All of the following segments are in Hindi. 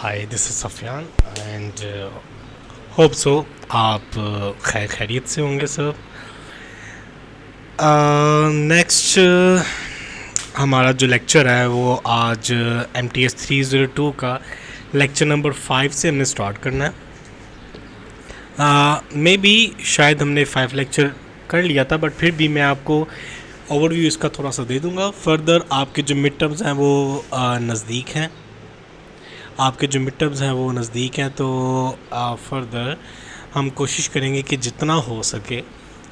Hi this is Sufyan and hope so आप खैरियत से होंगे सब। नेक्स्ट हमारा जो लेक्चर है वो आज MTS 302 का लेक्चर नंबर 5 से हमने स्टार्ट करना है। मे बी शायद हमने 5 लेक्चर कर लिया था, बट फिर भी मैं आपको ओवरव्यू इसका थोड़ा सा दे दूंगा। फर्दर आपके जो मिड टर्म्स हैं वो नज़दीक हैं, तो फर्दर हम कोशिश करेंगे कि जितना हो सके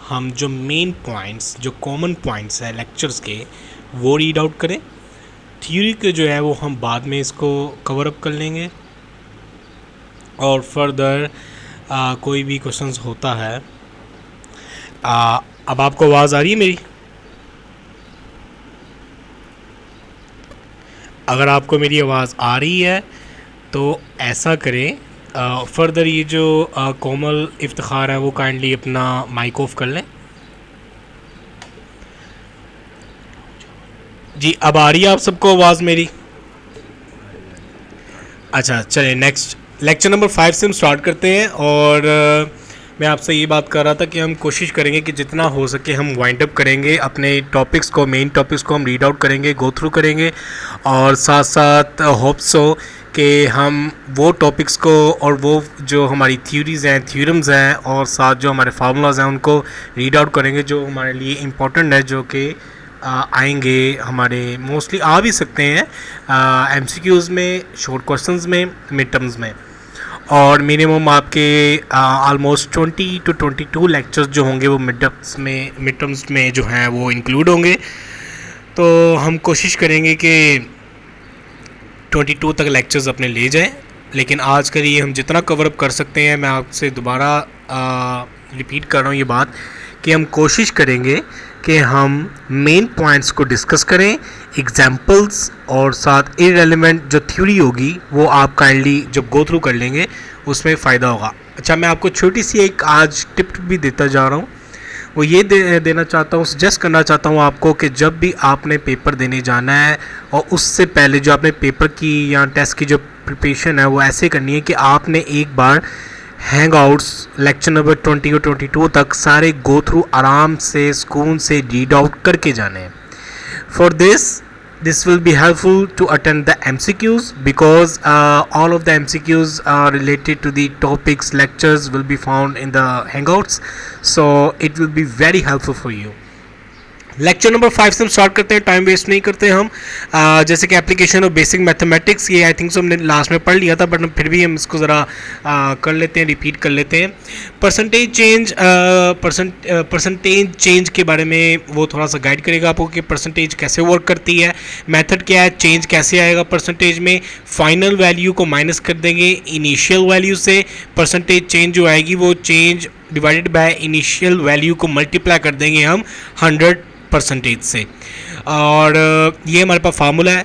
हम जो मेन पॉइंट्स, जो कॉमन पॉइंट्स हैं लेक्चर्स के, वो रीड आउट करें। थ्योरी के जो है वो हम बाद में इसको कवर अप कर लेंगे। और फर्दर कोई भी क्वेश्चंस होता है, अब आपको आवाज़ आ रही है मेरी? अगर आपको मेरी आवाज़ आ रही है तो ऐसा करें, फर्दर ये जो कोमल इफ्तिखार है वो काइंडली अपना माइक ऑफ कर लें। जी अब आ रही है आप सबको आवाज़ मेरी? अच्छा चलिए, नेक्स्ट लेक्चर नंबर 5 से हम स्टार्ट करते हैं। और मैं आपसे ये बात कर रहा था कि हम कोशिश करेंगे कि जितना हो सके हम वाइंड अप करेंगे अपने टॉपिक्स को, मेन टॉपिक्स को हम रीड आउट करेंगे, गो थ्रू करेंगे, और साथ साथ होप सो कि हम वो टॉपिक्स को और वो जो हमारी थ्योरीज़ हैं, थ्योरम्स हैं, और साथ जो हमारे फार्मूलाज हैं उनको रीड आउट करेंगे, जो हमारे लिए इम्पोर्टेंट है, जो कि आएंगे हमारे, मोस्टली आ भी सकते हैं MCQs में, शॉर्ट क्वेश्चंस में, मिड टर्म्स में। और मिनिमम आपके ऑलमोस्ट 20 to 22 लेक्चर्स जो होंगे वो मिड टर्म्स में जो हैं वो इंक्लूड होंगे। तो हम कोशिश करेंगे कि 22 तक लेक्चर्स अपने ले जाएं, लेकिन आज के लिए हम जितना कवर अप कर सकते हैं, मैं आपसे दोबारा रिपीट कर रहा हूँ ये बात, कि हम कोशिश करेंगे कि हम मेन पॉइंट्स को डिस्कस करें, एग्जाम्पल्स, और साथ इररेलेवेंट जो थ्योरी होगी वो आप काइंडली जब गो थ्रू कर लेंगे उसमें फ़ायदा होगा। अच्छा, मैं आपको छोटी सी एक आज टिप भी देता जा रहा हूँ, वो ये देना चाहता हूँ, सजेस्ट करना चाहता हूँ आपको कि जब भी आपने पेपर देने जाना है और उससे पहले जो आपने पेपर की या टेस्ट की जो प्रिपरेशन है वो ऐसे करनी है कि आपने एक बार हैंग आउट्स लेक्चर नंबर 20 और 22 तक सारे गो थ्रू आराम से, सुकून से रीड आउट करके जाने हैं। For this will be helpful to attend the MCQs, because all of the MCQs are related to the topics, lectures will be found in the hangouts, so it will be very helpful for you. Lecture number 5 से हम स्टार्ट करते हैं, टाइम वेस्ट नहीं करते हम। जैसे कि एप्लीकेशन ऑफ बेसिक मैथमेटिक्स, ये आई थिंक सो हमने लास्ट में पढ़ लिया था, बट फिर भी हम इसको ज़रा कर लेते हैं, रिपीट कर लेते हैं। परसेंटेज चेंज के बारे में वो थोड़ा सा गाइड करेगा आपको कि परसेंटेज कैसे वर्क करती है, मेथड क्या है, चेंज कैसे आएगा परसेंटेज में। फाइनल वैल्यू को माइनस कर देंगे इनिशियल वैल्यू से, परसेंटेज चेंज जो आएगी वो change divided by initial value को मल्टीप्लाई कर देंगे हम 100% से। और ये हमारे पास फार्मूला है।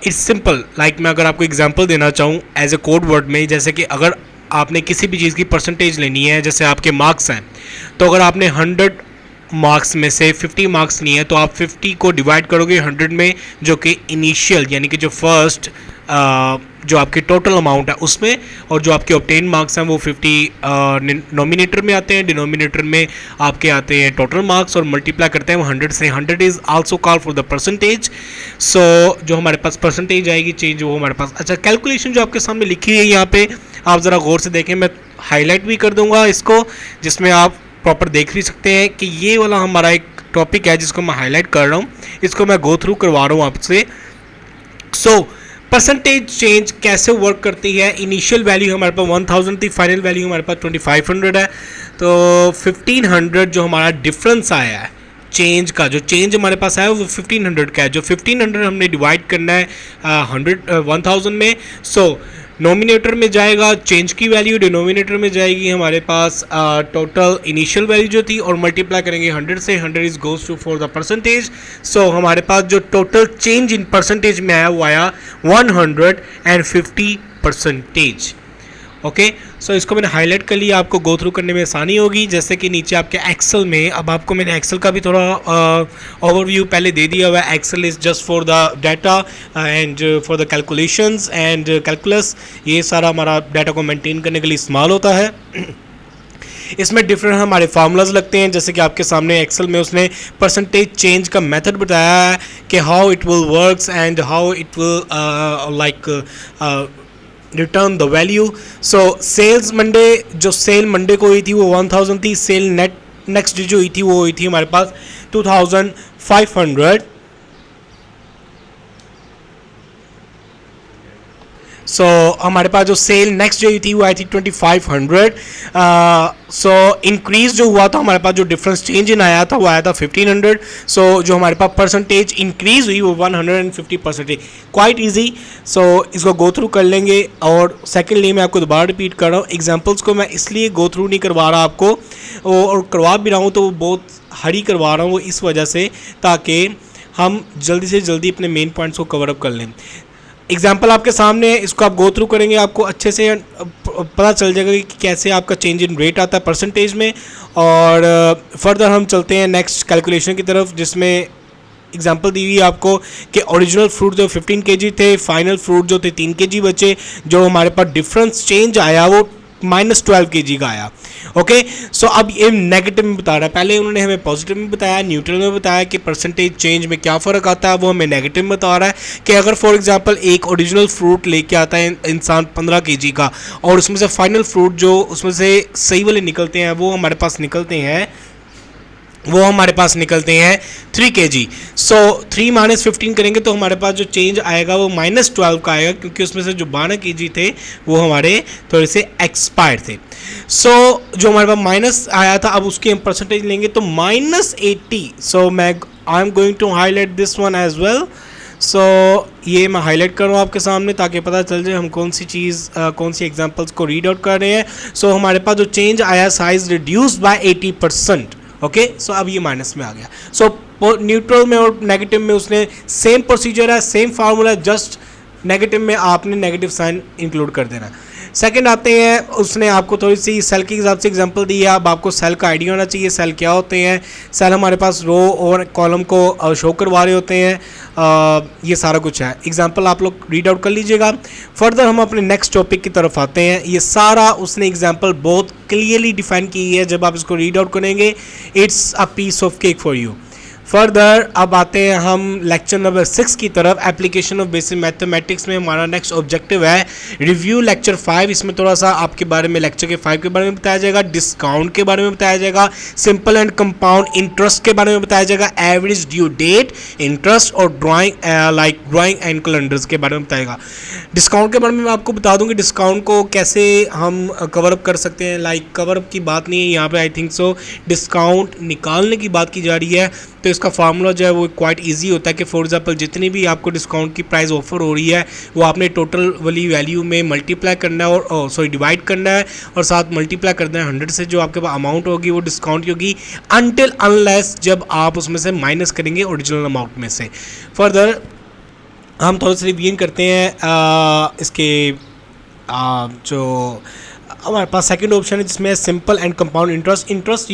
इट्स सिंपल, लाइक मैं अगर आपको एग्जांपल देना चाहूँ एज ए कोड वर्ड में, जैसे कि अगर आपने किसी भी चीज़ की परसेंटेज लेनी है, जैसे आपके मार्क्स हैं, तो अगर आपने 100 मार्क्स में से 50 मार्क्स लिए हैं तो आप 50 को डिवाइड करोगे 100 में, जो कि इनिशियल यानी कि जो फर्स्ट जो आपके टोटल अमाउंट है उसमें, और जो आपके ऑब्टेन मार्क्स हैं वो 50 नोमिनेटर में आते हैं, डिनोमिनेटर में आपके आते हैं टोटल मार्क्स, और मल्टीप्लाई करते हैं वो 100 से। 100 is also call for the percentage. So जो हमारे पास परसेंटेज आएगी चेंज, वो हमारे पास, अच्छा कैलकुलेशन जो आपके सामने लिखी है यहाँ पे, आप ज़रा गौर से देखें, मैं हाईलाइट भी कर दूँगा इसको, जिसमें आप प्रॉपर देख भी सकते हैं कि ये वाला हमारा एक टॉपिक है जिसको मैं हाईलाइट कर रहा हूँ, इसको मैं गो थ्रू करवा रहा हूँ आपसे। सो परसेंटेज चेंज कैसे वर्क करती है, इनिशियल वैल्यू हमारे पास 1000 थी, फाइनल वैल्यू हमारे पास 2500 है, तो 1500 जो हमारा डिफरेंस आया है चेंज का, जो चेंज हमारे पास आया है वो 1500 का है, जो 1500 हमने डिवाइड करना है 1000 में। सो नोमिनेटर में जाएगा चेंज की वैल्यू, डिनोमिनेटर में जाएगी हमारे पास टोटल इनिशियल वैल्यू जो थी, और मल्टीप्लाई करेंगे 100 से। 100 is goes to for the percentage. So हमारे पास जो टोटल चेंज इन परसेंटेज में आया वो आया 150%। ओके, सो इसको मैंने हाईलाइट कर लिया, आपको गो थ्रू करने में आसानी होगी। जैसे कि नीचे आपके एक्सेल में, अब आपको मैंने एक्सेल का भी थोड़ा ओवरव्यू पहले दे दिया हुआ है। Excel is just for the data and for the calculations and calculus, ये सारा हमारा डाटा को मेंटेन करने के लिए इस्तेमाल होता है। इसमें डिफरेंट हमारे फार्मूलाज लगते हैं, जैसे कि आपके सामने एक्सेल में उसने परसेंटेज चेंज का मेथड बताया है कि how it will works and how it will like return the value. So sales Monday, जो सेल मंडे को हुई थी वो 1000 थी। सेल नेक्स्ट डे जो हुई थी वो हुई थी हमारे पास 2500। सो हमारे पास जो सेल नेक्स्ट जो हुई थी वो आई थी 2500। सो इंक्रीज जो हुआ था हमारे पास, जो डिफरेंस चेंज इन आया था वो आया था 1500। सो जो हमारे पास परसेंटेज इंक्रीज हुई वो 150%। Quite easy. सो इसको गो थ्रू कर लेंगे। और सेकेंडली मैं आपको दोबारा रिपीट कर रहा हूँ, एग्जाम्पल्स को मैं इसलिए गो थ्रू नहीं करवा रहा आपको, और करवा भी रहा हूँ तो वो बहुत हरी करवा रहा हूँ, वो इस वजह से ताकि हम जल्दी से जल्दी अपने मेन पॉइंट्स को कवर अप कर लें। एग्जाम्पल आपके सामने है, इसको आप गो थ्रू करेंगे, आपको अच्छे से पता चल जाएगा कि कैसे आपका चेंज इन रेट आता है परसेंटेज में। और फर्दर हम चलते हैं नेक्स्ट कैलकुलेशन की तरफ, जिसमें एग्जांपल दी हुई आपको कि ओरिजिनल फ्रूट जो 15 kg थे, फाइनल फ्रूट जो थे 3 kg बचे, जो हमारे पास डिफरेंस चेंज आया वो -12 kg का आया। ओके, सो अब ये नेगेटिव में बता रहा है, पहले उन्होंने हमें पॉजिटिव में बताया, न्यूट्रल में बताया कि परसेंटेज चेंज में क्या फ़र्क आता है, वो हमें नेगेटिव में बता रहा है कि अगर फॉर एग्जांपल एक ओरिजिनल फ्रूट लेके आता है इंसान 15 kg का, और उसमें से फाइनल फ्रूट जो उसमें से सही वाले निकलते हैं वो हमारे पास निकलते हैं 3 kg। सो 3 - 15 करेंगे तो हमारे पास जो चेंज आएगा वो -12 का आएगा, क्योंकि उसमें से जो 12 kg थे वो हमारे थोड़े से एक्सपायर थे। सो जो हमारे पास माइनस आया था, अब उसकी हम परसेंटेज लेंगे तो -80। सो मैं I am going to highlight this one as well. So ये मैं हाईलाइट कर रहा हूँ आपके सामने ताकि पता चल जाए हम कौन सी चीज़ कौन सी एग्जांपल्स को रीड आउट कर रहे हैं। सो हमारे पास जो चेंज आया, साइज रिड्यूस्ड बाय 80%। ओके, सो अब ये माइनस में आ गया। सो न्यूट्रल में और नेगेटिव में उसने सेम प्रोसीजर है, सेम फार्मूला, जस्ट नेगेटिव में आपने नेगेटिव साइन इंक्लूड कर देना। सेकंड आते हैं, उसने आपको थोड़ी सी सेल के हिसाब से एग्जांपल दी है। अब आपको सेल का आइडिया होना चाहिए, सेल क्या होते हैं। सेल हमारे पास रो और कॉलम को शो करवा रहे होते हैं, ये सारा कुछ है। एग्जांपल आप लोग रीड आउट कर लीजिएगा। फर्दर हम अपने नेक्स्ट टॉपिक की तरफ आते हैं। ये सारा उसने एग्जांपल बहुत क्लियरली डिफाइन की है, जब आप इसको रीड आउट करेंगे it's a piece of cake for you. Further अब आते हैं हम लेक्चर नंबर 6 की तरफ, एप्लीकेशन ऑफ बेसिक मैथमेटिक्स में हमारा नेक्स्ट ऑब्जेक्टिव है रिव्यू लेक्चर 5। इसमें थोड़ा सा आपके बारे में लेक्चर के 5 के बारे में बताया जाएगा, डिस्काउंट के बारे में बताया जाएगा, सिंपल एंड कंपाउंड इंटरेस्ट के बारे में बताया जाएगा, एवरेज ड्यू डेट, इंटरेस्ट और ड्राइंग एंड कैलेंडर्स के बारे में बताएगा। डिस्काउंट के बारे में मैं आपको बता दूं कि डिस्काउंट को कैसे हम कवर अप कर सकते हैं। कवर अप की बात नहीं है यहाँ पे, आई थिंक सो डिस्काउंट निकालने की बात की जा रही है। तो इसका फार्मूला जो है वो क्वाइट इजी होता है कि फॉर एग्जांपल जितनी भी आपको डिस्काउंट की प्राइस ऑफर हो रही है वो आपने टोटल वाली वैल्यू में मल्टीप्लाई करना है, और डिवाइड करना है, और साथ मल्टीप्लाई करना है 100 से। जो आपके पास अमाउंट होगी वो डिस्काउंट की होगी अनटिल अनलेस जब आप उसमें से माइनस करेंगे ओरिजिनल अमाउंट में से। फर्दर हम थोड़ा सा रिवीजन करते हैं इसके जो हमारे पास सेकंड ऑप्शन है जिसमें simple and compound interest. Interest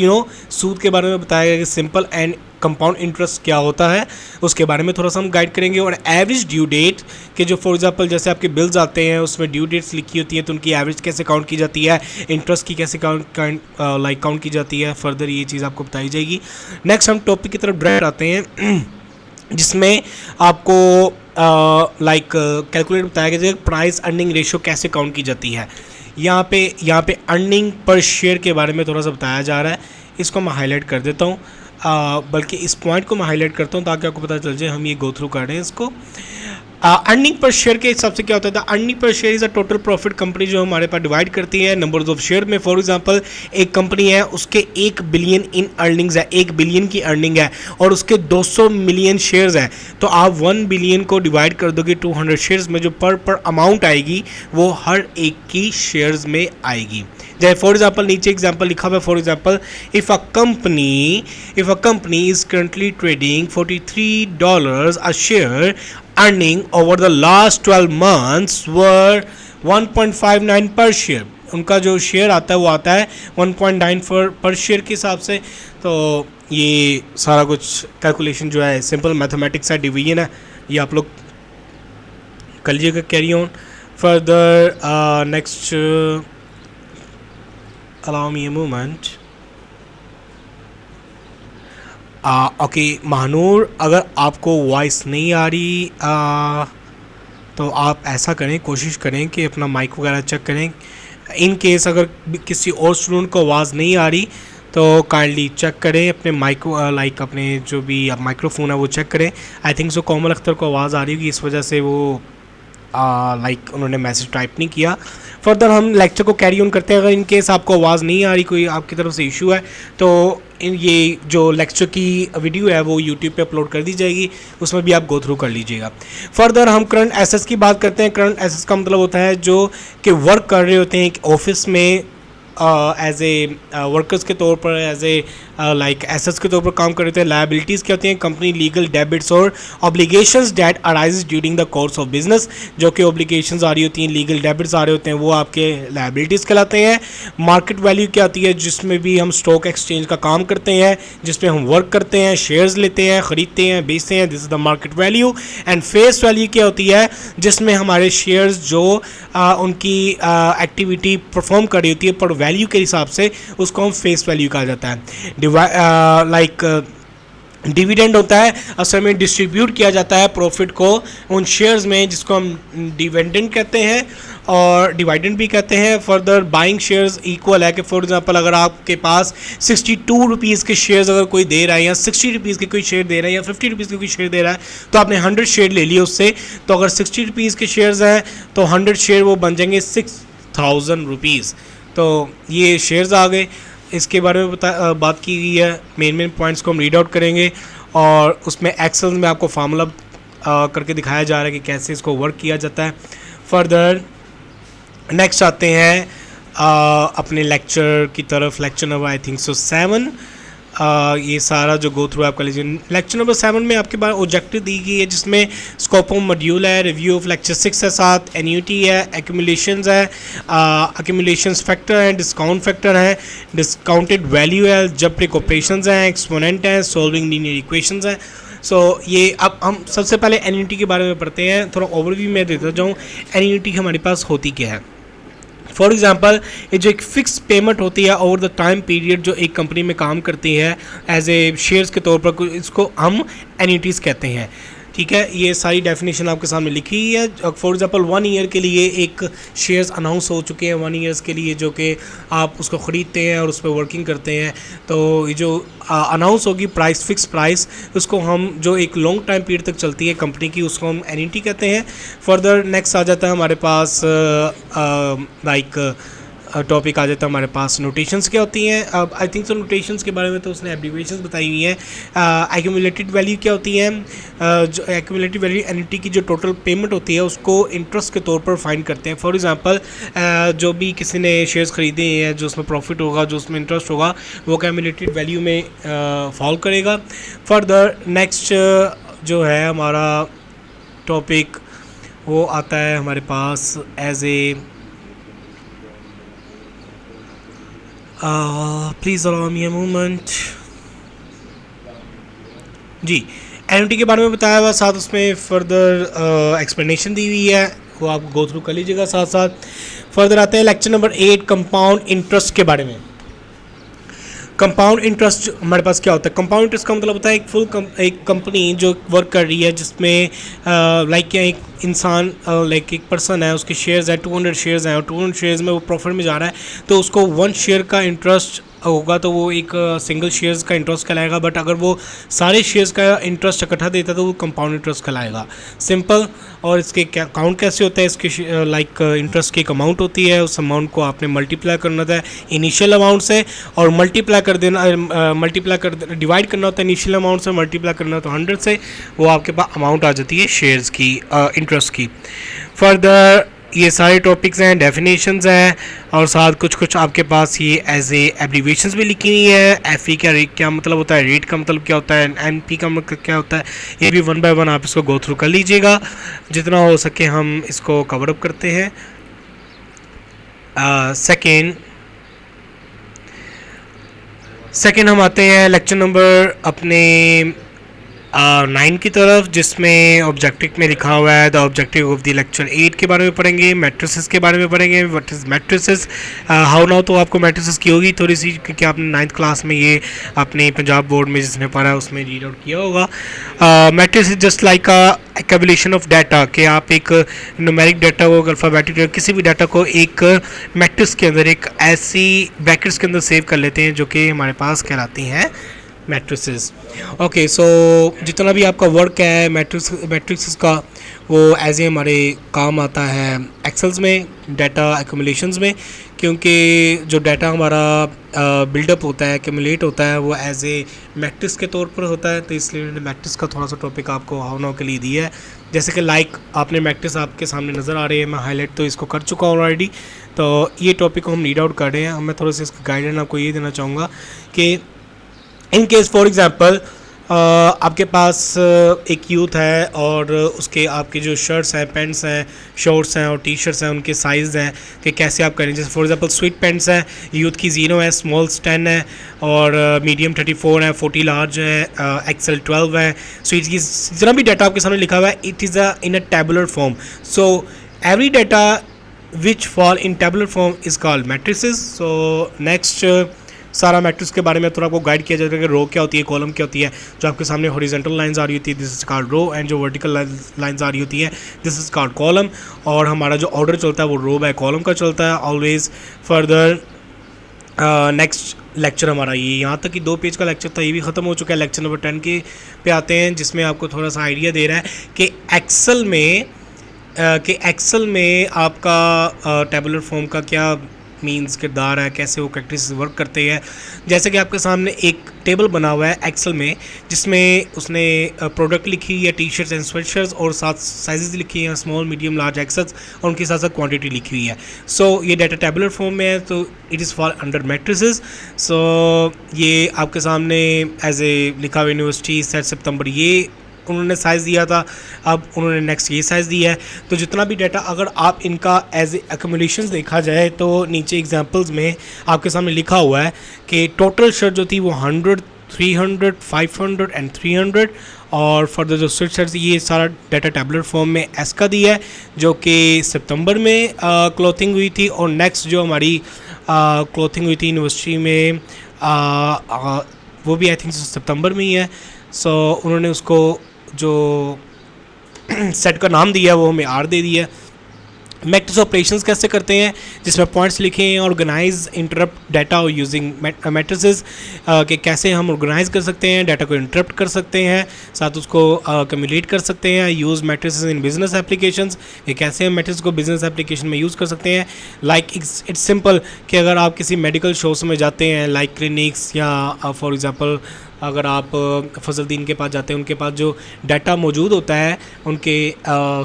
सूद के बारे में बताया गया कि सिंपल एंड कंपाउंड इंटरेस्ट क्या होता है, उसके बारे में थोड़ा सा हम गाइड करेंगे। और एवरेज ड्यू डेट के जो फॉर एग्जांपल जैसे आपके बिल्स आते हैं उसमें ड्यू डेट्स लिखी होती हैं, तो उनकी एवरेज कैसे काउंट की जाती है, इंटरेस्ट की कैसे काउंट की जाती है, फर्दर ये चीज़ आपको बताई जाएगी। नेक्स्ट हम टॉपिक की तरफ डायरेक्ट आते हैं जिसमें आपको कैलकुलेट बताया गया प्राइस अर्निंग रेशियो कैसे काउंट की जाती है। यहाँ पे अर्निंग पर शेयर के बारे में थोड़ा सा बताया जा रहा है, इसको मैं हाईलाइट कर देता हूँ, बल्कि इस पॉइंट को मैं हाईलाइट करता हूँ ताकि आपको पता चल जाए हम ये गो थ्रू कर रहे हैं इसको। अर्निंग पर शेयर के हिसाब से क्या होता है, earning per share is a total profit company जो हमारे पास डिवाइड करती है नंबर्स ऑफ शेयर में। फॉर एग्जांपल एक कंपनी है, उसके 1 बिलियन इन अर्निंग्स है, 1 बिलियन की अर्निंग है, और उसके 200 मिलियन शेयर्स हैं, तो आप 1 बिलियन को डिवाइड कर दोगे 200 शेयर्स में, जो पर अमाउंट आएगी वो हर एक की शेयर्स में आएगी। जैसे फॉर एग्जांपल नीचे एग्जांपल लिखा हुआ है, for example if a company is currently trading $43 a share, earning over the last 12 months were 1.59 per share. उनका जो शेयर आता है वो आता है 1.9 पर शेयर के हिसाब से। तो ये सारा कुछ कैलकुलेशन जो है सिंपल मैथमेटिक्स है, डिवीजन है, ये आप लोग कर लीजिएगा। Carry on further next allow me a moment. Okay Mahnoor, अगर आपको वॉइस नहीं आ रही तो आप ऐसा करें, कोशिश करें कि अपना माइक वगैरह चेक करें। इन केस अगर किसी और स्टूडेंट को आवाज़ नहीं आ रही तो काइंडली चेक करें अपने माइक, लाइक अपने जो भी माइक्रोफोन है वो चेक करें। आई थिंक सो कोमल अख्तर को आवाज़ आ रही होगी, इस वजह से वो लाइक उन्होंने मैसेज टाइप नहीं किया। फर्दर हम लेक्चर को कैरी ऑन करते हैं। अगर इन केस आपको आवाज़ नहीं आ रही, कोई आपकी तरफ से इशू है, तो ये जो लेक्चर की वीडियो है वो यूट्यूब पे अपलोड कर दी जाएगी, उसमें भी आप गो थ्रू कर लीजिएगा। फर्दर हम करंट एसेट्स की बात करते हैं। करंट एसेट्स का मतलब होता है जो कि वर्क कर रहे होते हैं एक ऑफिस में एज ए वर्कर्स के तौर पर, एज ए लाइक एसेट्स के तौर पर काम कर रहे थे। लायबिलिटीज़ क्या होती हैं? कंपनी लीगल डेबिट्स और obligations that arise during the course of business. जो कि ऑब्लिगेशंस आ रही होती हैं, लीगल डेबिट्स आ रहे होते हैं, वो आपके लायबिलिटीज़ कहलाते हैं। मार्केट वैल्यू क्या आती है? जिसमें भी हम स्टॉक एक्सचेंज का काम करते हैं, जिसमें हम वर्क करते हैं, शेयर्स लेते हैं, ख़रीदते हैं, बेचते हैं, this is the market value. And face value क्या होती है? जिसमें हमारे शेयर्स जो उनकी एक्टिविटी परफॉर्म कर रही होती है पर वैल्यू के हिसाब से, उसको हम फेस वैल्यू कहा जाता है। लाइक डिविडेंड होता है, असल में डिस्ट्रीब्यूट किया जाता है प्रॉफिट को उन शेयर्स में, जिसको हम डिविडेंड कहते हैं और डिवाइडेंड भी कहते हैं। फर्दर बाइंग शेयर्स इक्वल है कि फॉर एग्जांपल अगर आपके पास 62 रुपीज़ के शेयर्स अगर कोई दे रहा है, या 60 रुपीज़ के कोई शेयर दे रहा है, या 50 रुपीज़ के कोई शेयर दे रहा है, तो आपने 100 शेयर ले लिए उससे। तो अगर 60 रुपीज़ के शेयर्स हैं तो 100 शेयर वो बन जाएंगे 6000 रुपीज़। तो ये शेयर्स आ गए, इसके बारे में बात की गई है। मेन पॉइंट्स को हम रीड आउट करेंगे और उसमें एक्सेल में आपको फार्मूला करके दिखाया जा रहा है कि कैसे इसको वर्क किया जाता है। फर्दर नेक्स्ट आते हैं अपने लेक्चर की तरफ। लेक्चर नंबर आई थिंक सो 7। ये सारा जो गो थ्रू आपका लीजिए। लेक्चर नंबर 7 में आपके पास ऑब्जेक्टिव दी गई है, जिसमें स्कोप ऑफ मॉड्यूल है, रिव्यू ऑफ लेक्चर 6 है, साथ एन्यूटी है, एक्यूमुलेशंस है, एक्यूमुलेशंस फैक्टर है, डिस्काउंट फैक्टर है, डिस्काउंटेड वैल्यू है, जब्रिक ऑपरेशंस हैं, एक्सपोनेंट है, सॉल्विंग लीनियर इक्वेशंस है। सो ये अब हम सबसे पहले एन्यूटी के बारे में पढ़ते हैं। थोड़ा ओवरव्यू मैं देता जाऊँ एन्यूटी हमारे पास होती क्या है। फॉर एग्जांपल ये जो एक फ़िक्स पेमेंट होती है ओवर द टाइम पीरियड जो एक कंपनी में काम करती है एज ए शेयर्स के तौर पर, इसको हम एन्यूटीज़ कहते हैं। ठीक है, ये सारी डेफिनेशन आपके सामने लिखी हुई है। फॉर एग्जांपल 1 ईयर के लिए एक शेयर्स अनाउंस हो चुके हैं, 1 ईयर्स के लिए, जो कि आप उसको ख़रीदते हैं और उस पर वर्किंग करते हैं। तो ये जो अनाउंस होगी प्राइस, फिक्स प्राइस, उसको हम जो एक लॉन्ग टाइम पीरियड तक चलती है कंपनी की, उसको हम एन्यूटी कहते हैं। फर्दर नेक्स्ट आ जाता है हमारे पास लाइक टॉपिक आ जाता है हमारे पास नोटेशंस क्या होती हैं। अब आई थिंक सो नोटेशंस के बारे में तो उसने एब्रीविएशंस बताई हुई हैं। एक्यूमुलेटेड वैल्यू क्या होती है? जो एक्यूमुलेटेड वैल्यू एन्युटी की जो टोटल पेमेंट होती है उसको इंटरेस्ट के तौर पर फाइंड करते हैं। फॉर एग्जांपल जो भी किसी ने शेयर्स ख़रीदे हैं, जो उसमें प्रॉफिट होगा, जो उसमें इंटरेस्ट होगा, वो एक्यूमुलेटेड वैल्यू में फॉल करेगा। फर्दर नेक्स्ट जो है हमारा टॉपिक वो आता है हमारे पास as a please allow me a moment. जी, एन्युटी के बारे में बताया हुआ, साथ उसमें फर्दर एक्सप्लेनेशन दी हुई है, वो आप गो थ्रू कर लीजिएगा साथ साथ। फर्दर आते हैं लेक्चर नंबर 8 कंपाउंड इंटरेस्ट के बारे में। कंपाउंड इंटरेस्ट हमारे पास क्या होता है? कंपाउंड इंटरेस्ट का मतलब होता है एक कंपनी जो वर्क कर रही है, जिसमें लाइक क्या एक इंसान लाइक एक पर्सन है, उसके शेयर्स है, 200 शेयर्स हैं और 200 शेयर्स में वो प्रॉफिट में जा रहा है, तो उसको 1 शेयर का इंटरेस्ट होगा तो वो एक सिंगल शेयर्स का इंटरेस्ट कहलाएगा। बट अगर वो सारे शेयर्स का इंटरेस्ट इकट्ठा देता है तो वो कंपाउंड इंटरेस्ट कहलाएगा। सिंपल। और इसके क्या काउंट कैसे होता है? इसके लाइक इंटरेस्ट की एक अमाउंट होती है, उस अमाउंट को आपने मल्टीप्लाई करना होता है इनिशियल अमाउंट से, और डिवाइड करना होता है इनिशियल अमाउंट से, मल्टीप्लाई करना होता है 100 से, वो आपके पास अमाउंट आ जाती है शेयर्स की, इंटरेस्ट की। फर्दर ये सारे टॉपिक्स हैं, डेफिनेशंस हैं, और साथ कुछ आपके पास ये एज ए एब्रीविएशंस भी लिखी हुई है। एफ ई का रेट क्या मतलब होता है, रेट का मतलब क्या होता है, एन पी का मतलब क्या होता है, ये भी 1 बाय 1 आप इसको गो थ्रू कर लीजिएगा। जितना हो सके हम इसको कवर अप करते हैं। सेकेंड हम आते हैं लेक्चर नंबर अपने 9 की तरफ, जिसमें ऑब्जेक्टिव में लिखा हुआ है the objective of the lecture 8 के बारे में पढ़ेंगे, मैट्रिसेस के बारे में पढ़ेंगे, what is matrices, how now. तो आपको मैट्रिसेस की होगी थोड़ी सी, क्योंकि आपने 9th क्लास में ये अपने पंजाब बोर्ड में जिसने पढ़ा है उसमें रीड आउट किया होगा। Matrix is just like a accumulation of data, कि आप एक न्यूमेरिक डाटा को, अल्फ़ाबेटिक किसी भी डाटा को एक मैट्रिक्स के अंदर, एक ऐसी ब्रैकेट्स के अंदर सेव कर लेते हैं जो कि हमारे पास कहलाती हैं मैट्रिसेस। ओके, सो जितना भी आपका वर्क है मैट्रिक्स का, वो एज ए हमारे काम आता है एक्सेल्स में, डाटा एक्यूमुलेशंस में, क्योंकि जो डाटा हमारा बिल्डअप होता है, एक्यूमुलेट होता है, वो एज ए मैट्रिक्स के तौर पर होता है। तो इसलिए मैंने मैट्रिक्स का थोड़ा सा टॉपिक आपको हाउ नाउ के लिए दिया है। जैसे कि आपने मैट्रिक्स आपके सामने नज़र आ रही है, मैं हाईलाइट तो इसको कर चुका हूँ ऑलरेडी। तो ये टॉपिक को हम रीड आउट कर रहे हैं। मैं थोड़ा सा इसका गाइडलाइन आपको ये देना चाहूँगा कि इन केस फॉर एग्ज़ाम्पल आपके पास एक यूथ है और उसके आपके जो शर्ट्स हैं, पैंट्स हैं, शॉर्ट्स हैं और टी शर्ट्स हैं, उनके साइज़ हैं कि कैसे आप करें। जैसे फॉर एग्जांपल स्वीट पैंट्स है, यूथ की 0 है, स्मॉल्स 10 है और मीडियम 34 है, 40 लार्ज है, एक्सेल 12 है। सो इसकी जितना भी डाटा आपके सामने लिखा हुआ है, it is in a tabular form. So every data which fall in tabular form is called matrices. So next सारा मैट्रिक्स के बारे में थोड़ा आपको गाइड किया जाता है कि रो क्या होती है, कॉलम क्या होती है। जो आपके सामने हॉरिजॉन्टल लाइंस आ रही होती है, this is called row, and जो वर्टिकल लाइंस आ रही होती है, दिस इज कॉल्ड कॉलम। और हमारा जो ऑर्डर चलता है वो रो बाय कॉलम का चलता है ऑलवेज। फर्दर नेक्स्ट लेक्चर हमारा ये यहाँ तक कि 2 पेज का लेक्चर था, ये भी ख़त्म हो चुका है। लेक्चर नंबर 10 के पे आते हैं, जिसमें आपको थोड़ा सा आइडिया दे रहा है कि एक्सेल में आपका टेबुलर फॉर्म का क्या मीन्स किरदार है, कैसे वो कैरेक्टरिस्टिक्स वर्क करते हैं। जैसे कि आपके सामने एक टेबल बना हुआ है एक्सेल में, जिसमें उसने प्रोडक्ट लिखी हुई है, T shirts and sweat shirts, और 7 साइजेस लिखी हैं, स्मॉल मीडियम लार्ज एक्सेल्स, और उनके साथ साथ क्वांटिटी लिखी हुई है। सो ये डाटा टेबुलर फॉर्म में है, तो it is fall under matrices. So ये आपके सामने एज ए लिखा हुआ यूनिवर्सिटी 7 सितंबर, ये उन्होंने साइज़ दिया था, अब उन्होंने नेक्स्ट ये साइज़ दिया है। तो जितना भी डाटा अगर आप इनका एज एक्यूमुलेशंस देखा जाए, तो नीचे एग्जांपल्स में आपके सामने लिखा हुआ है कि टोटल शर्ट जो थी वो 100, 300, 500 एंड 300, और फर्दर जो स्वेट शर्ट्स, ये सारा डाटा टेबुलर फॉर्म में एस का दिया है, जो कि सितंबर में क्लॉथिंग हुई थी। और नेक्स्ट जो हमारी क्लॉथिंग हुई थी यूनिवर्सिटी में, वो भी आई थिंक सितंबर में ही है। सो उन्होंने उसको जो सेट का नाम दिया वो हमें आर दे दिया। मैट्रिक्स ऑपरेशंस कैसे करते हैं, जिसमें पॉइंट्स लिखे हैं, organize interpret data using matrices, कि कैसे हम ऑर्गेनाइज कर सकते हैं, डाटा को इंटरप्ट कर सकते हैं, साथ उसको कम्युलेट कर सकते हैं। Use matrices in business applications, कि कैसे हम मैट्रिक्स को बिजनेस एप्लीकेशन में यूज़ कर सकते हैं। लाइक इट्स सिंपल कि अगर आप किसी मेडिकल शोज में जाते हैं, लाइक क्लिनिक्स, या फॉर एग्जांपल अगर आप फजलदीन के पास जाते हैं, उनके पास जो डाटा मौजूद होता है, उनके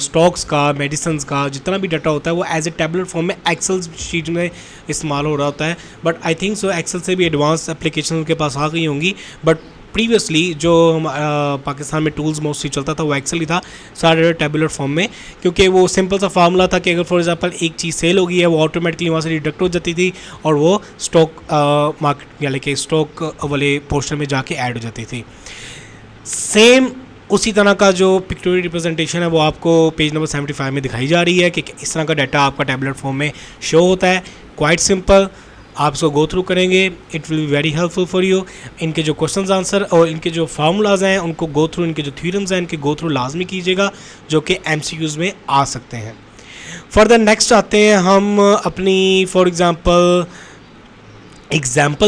स्टॉक्स का, मेडिसिन्स का, जितना भी डाटा होता है, वो एज ए टेबुलर फॉर्म में एक्सेल शीट में इस्तेमाल हो रहा होता है। But I think so Excel से भी एडवांस एप्लीकेशन उनके पास आ गई होंगी। बट प्रीवियसली जो पाकिस्तान में टूल्स मोस्टली चलता था वो एक्सेल ही था, सारे टेबुलर फॉर्म में, क्योंकि वो सिंपल सा फार्मूला था कि अगर फॉर एग्जांपल एक चीज़ सेल हो गई है, वो ऑटोमेटिकली वहाँ से डिडक्ट हो जाती थी और वो स्टॉक मार्केट यानी कि स्टॉक वाले पोर्शन में जाके ऐड हो जाती थी। सेम उसी तरह का जो पिक्टोरियल रिप्रेजेंटेशन है वो आपको पेज नंबर 75 में दिखाई जा रही है कि इस तरह का डाटा आपका टेबुलर फॉर्म में शो होता है। क्वाइट सिंपल, आप इसको गो थ्रू करेंगे, it will be very helpful for you. इनके जो क्वेश्चंस आंसर और इनके जो फार्मूलाज हैं उनको गो थ्रू, इनके जो थ्योरम्स हैं इनके गो थ्रू लाजमी कीजिएगा, जो कि MCQs में आ सकते हैं। फर्दर नेक्स्ट आते हैं हम अपनी फॉर एग्जाम्पल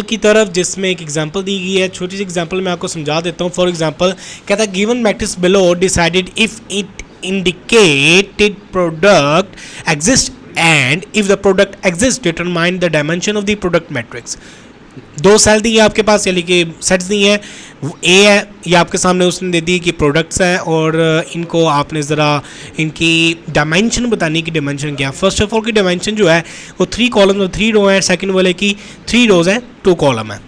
की तरफ, जिसमें एक एग्जाम्पल दी गई है। छोटी सी एग्जाम्पल मैं आपको समझा देता हूँ। फॉर एग्जाम्पल कहता है given matrix below decided if it indicated product exist and if the product exists determine the dimension of the product matrix। 2 cell दी है आपके पास, यानी कि सेट्स दी हैं। ए है, ये आपके सामने उसने दे दी कि प्रोडक्ट्स हैं, और इनको आपने ज़रा इनकी डायमेंशन बतानी कि डायमेंशन क्या। फर्स्ट ऑफ ऑल की डायमेंशन जो है वो 3 कॉलम और 3 रो है, सेकंड वाले की 3 रोज़ हैं 2 कॉलम है।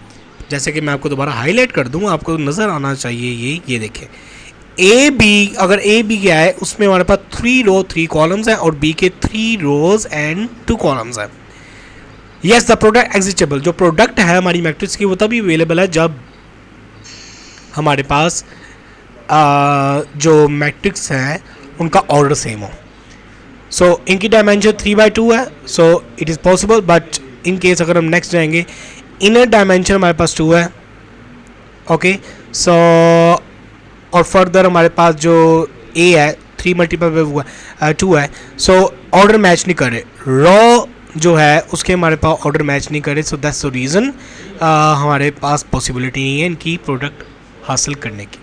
जैसे कि मैं आपको दोबारा हाईलाइट कर दूँ, आपको नज़र आना चाहिए ये देखें। ए बी, अगर ए बी क्या है, उसमें हमारे पास 3 रो 3 कॉलम्स हैं और बी के 3 रोज एंड 2 कॉलम्स हैं। यस, द प्रोडक्ट एग्जिस्टेबल, जो प्रोडक्ट है हमारी मैट्रिक्स की वो तभी अवेलेबल है जब हमारे पास जो मैट्रिक्स है उनका ऑर्डर सेम हो। सो इनकी डायमेंशन 3/2 है, so it is possible, but in case अगर हम नेक्स्ट जाएंगे, इनर डायमेंशन हमारे पास 2 है, ओके। सो और फर्दर हमारे पास जो ए है 3 मल्टीपल हुआ 2 है, सो ऑर्डर मैच नहीं करे, रॉ जो है उसके हमारे पास ऑर्डर मैच नहीं करे, सो दैट्स द रीज़न हमारे पास पॉसिबिलिटी नहीं है इनकी प्रोडक्ट हासिल करने की।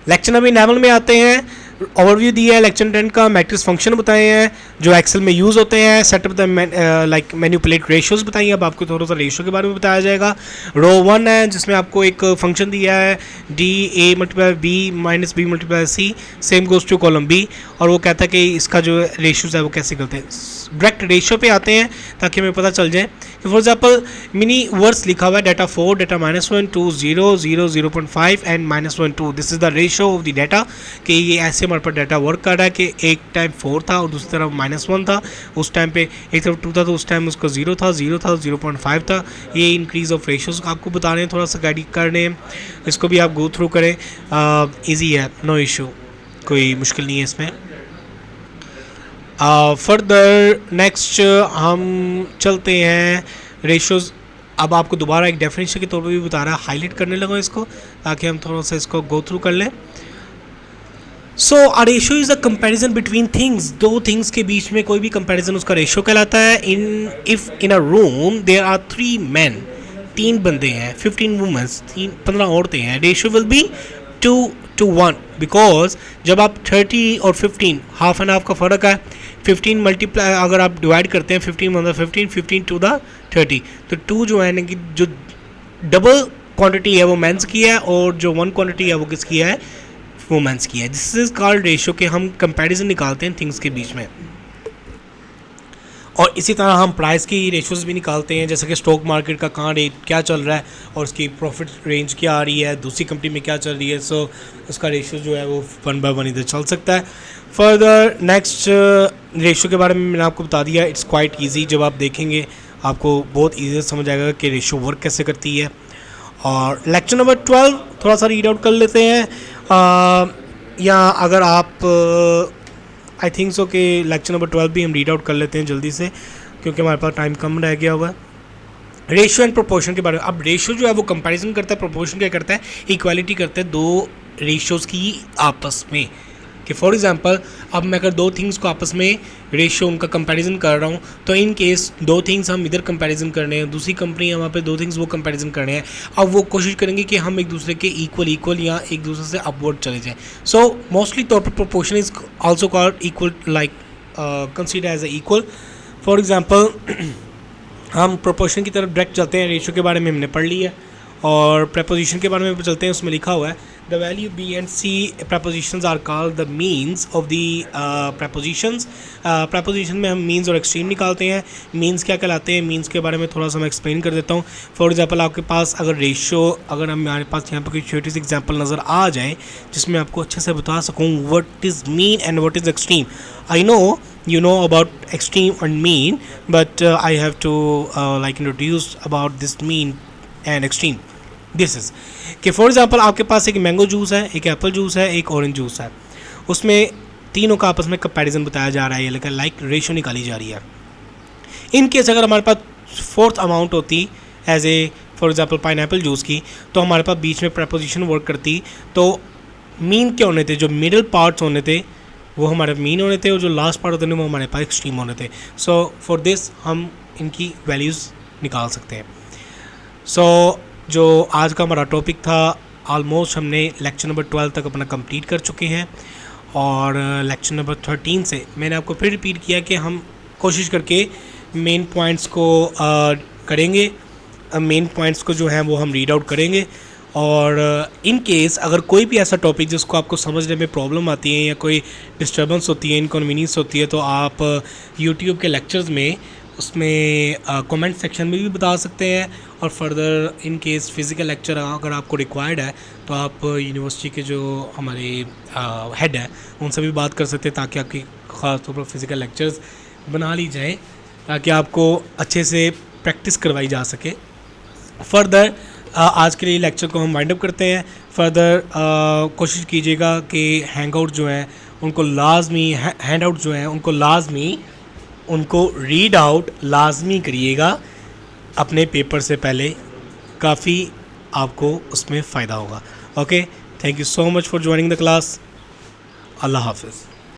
लेक्चर नंबर 11 में आते हैं, ओवरव्यू दिया है लेक्चर 10 का, मैट्रिक्स फंक्शन बताए हैं जो एक्सेल में यूज़ होते हैं, setup the like manipulate ratios बताइए। अब आपको थोड़ा सा रेशियो के बारे में बताया जाएगा। रो 1 है जिसमें आपको एक फंक्शन दिया है D A multiply B minus B multiply C, same goes to column B, और वो कहता है कि इसका जो रेशियोज है वो कैसे करते हैं। डायरेक्ट रेशियो पे आते हैं ताकि हमें पता चल जाए कि फॉर एग्जाम्पल मिनी वर्ड्स लिखा हुआ है data 4, data -1, 2, 0, 0, 0.5 and -1, 2, this is the ratio of the data, कि ये ऐसे हमारे पास डाटा वर्क कर रहा है कि एक टाइम 4 था और दूसरी तरफ -1 था, उस टाइम पे एक तरफ 2 था तो उस टाइम उसका 0 था, 0.5 था। ये इंक्रीज ऑफ रेशियोज आपको बता रहे हैं, थोड़ा सा गाइड कर रहे हैं, इसको भी आप गो थ्रू करें, ईजी है, नो इशू, कोई मुश्किल नहीं है इसमें। फर्दर नेक्स्ट हम चलते हैं रेशियोज। अब आपको दोबारा एक डेफिनेशन के तौर पर भी बता रहा है, हाईलाइट करने लगा इसको ताकि हम थोड़ा सा इसको गो थ्रू कर लें। So a ratio is a comparison between things, दो थिंग्स के बीच में कोई भी कंपैरिजन उसका रेशियो कहलाता है। If in a room there are 3 men, 3 बंदे हैं, 15 वुमेन्स, 15 औरतें हैं, रेशियो विल बी 2:1, बिकॉज जब आप 30 और 15 हाफ एंड हाफ का फ़र्क है, 15 मल्टीप्लाई अगर आप डिवाइड करते हैं 15 टू द 30, तो 2 जो है ना कि जो डबल क्वांटिटी है वो मेंस की है और जो 1 क्वांटिटी है वो किसकी है, वुमेन्स की है। दिस इज कॉल्ड रेशियो, के हम कंपैरिजन निकालते हैं थिंग्स के बीच में। और इसी तरह हम प्राइस की रेशियोज भी निकालते हैं, जैसे कि स्टॉक मार्केट का कहाँ रेट क्या चल रहा है और उसकी प्रॉफिट रेंज क्या आ रही है, दूसरी कंपनी में क्या चल रही है, सो उसका रेशियो जो है वो 1 by 1 इधर चल सकता है। फर्दर नेक्स्ट रेशियो के बारे में मैंने आपको बता दिया, इट्स क्वाइट ईजी, जब आप देखेंगे आपको बहुत ईजी समझ आएगा कि रेशियो वर्क कैसे करती है। और लेक्चर नंबर 12 थोड़ा सा रीड आउट कर लेते हैं, या अगर आप आई थिंक सो कि लेक्चर नंबर 12 भी हम रीड आउट कर लेते हैं जल्दी से क्योंकि हमारे पास टाइम कम रह गया हुआ है। रेशियो एंड प्रोपोर्शन के बारे में, अब रेशियो जो है वो कंपैरिजन करता है, प्रोपोर्शन क्या करता है, इक्वालिटी करता है दो रेशियोज़ की आपस में। कि फॉर एग्जांपल अब मैं अगर 2 थिंग्स को आपस में रेशियो उनका कंपैरिजन कर रहा हूँ, तो इन केस 2 थिंग्स हम इधर कंपैरिजन कर रहे हैं, दूसरी कंपनी है वहाँ पे 2 थिंग्स वो कंपैरिजन कर रहे हैं, अब वो कोशिश करेंगे कि हम एक दूसरे के इक्वल या एक दूसरे से अपवर्ड चले जाएँ। सो मोस्टली तौर पर proportion is also called equal, like consider as a equal. For example हम प्रोपोर्शन की तरफ डायरेक्ट चलते हैं, रेशियो के बारे में हमने पढ़ लिया, और प्रपोजिशन के बारे में चलते हैं। उसमें लिखा हुआ है the value B and C propositions are called the means of the propositions. Proposition में हम मीन्स और एक्सट्रीम निकालते हैं। मीन्स क्या कहलाते हैं, मीन्स के बारे में थोड़ा सा मैं एक्सप्लेन कर देता हूँ। फॉर एग्जांपल आपके पास अगर रेशियो, अगर हमारे पास यहाँ पर कोई छोटी सी एग्जांपल नज़र आ जाए जिसमें आपको अच्छे से बता सकूँ what is mean and what is extreme. I know you know about extreme and mean, but I have to like introduce about this mean and extreme. This is कि फॉर एग्जांपल आपके पास एक मैंगो जूस है, एक एप्पल जूस है, एक ऑरेंज जूस है, उसमें तीनों का आपस में कंपैरिजन बताया जा रहा है, लेकिन लाइक रेशियो निकाली जा रही है। इन केस अगर हमारे पास 4th अमाउंट होती as a for example pineapple juice की, तो हमारे पास बीच में प्रपोजिशन वर्क करती, तो मीन क्या होने थे, जो मिडिल पार्ट्स होने थे वो हमारे मीन होने थे और जो लास्ट पार्ट होते हैं वो हमारे पास एक्सट्रीम होने थे। सो फॉर दिस हम इनकी वैल्यूज़ निकाल सकते हैं। सो जो आज का हमारा टॉपिक था, ऑलमोस्ट हमने लेक्चर नंबर 12 तक अपना कंप्लीट कर चुके हैं, और लेक्चर नंबर 13 से मैंने आपको फिर रिपीट किया कि हम कोशिश करके मेन पॉइंट्स को करेंगे, मेन पॉइंट्स को जो है वो हम रीड आउट करेंगे। और इन केस अगर कोई भी ऐसा टॉपिक जिसको आपको समझने में प्रॉब्लम आती है या कोई डिस्टर्बेंस होती है, इनकन्वीनियंस होती है, तो आप यूट्यूब के लेक्चर्स में उसमें कमेंट सेक्शन में भी बता सकते हैं। और further in case physical lecture अगर आपको रिक्वायर्ड है तो आप यूनिवर्सिटी के जो हमारे हेड है उनसे भी बात कर सकते हैं ताकि आपकी ख़ास तौर पर फिज़िकल लेक्चर्स बना ली जाए। ताकि आपको अच्छे से प्रैक्टिस करवाई जा सके। फर्दर आज के लिए लेक्चर को हम वाइंड अप करते हैं। फर्दर कोशिश कीजिएगा कि हैंगआउट जो हैं उनको लाजमी, हैंडआउट जो हैं उनको लाजमी, उनको रीड आउट लाजमी करिएगा अपने पेपर से पहले, काफ़ी आपको उसमें फ़ायदा होगा। Okay, thank you so much for joining the class. अल्लाह हाफिज़।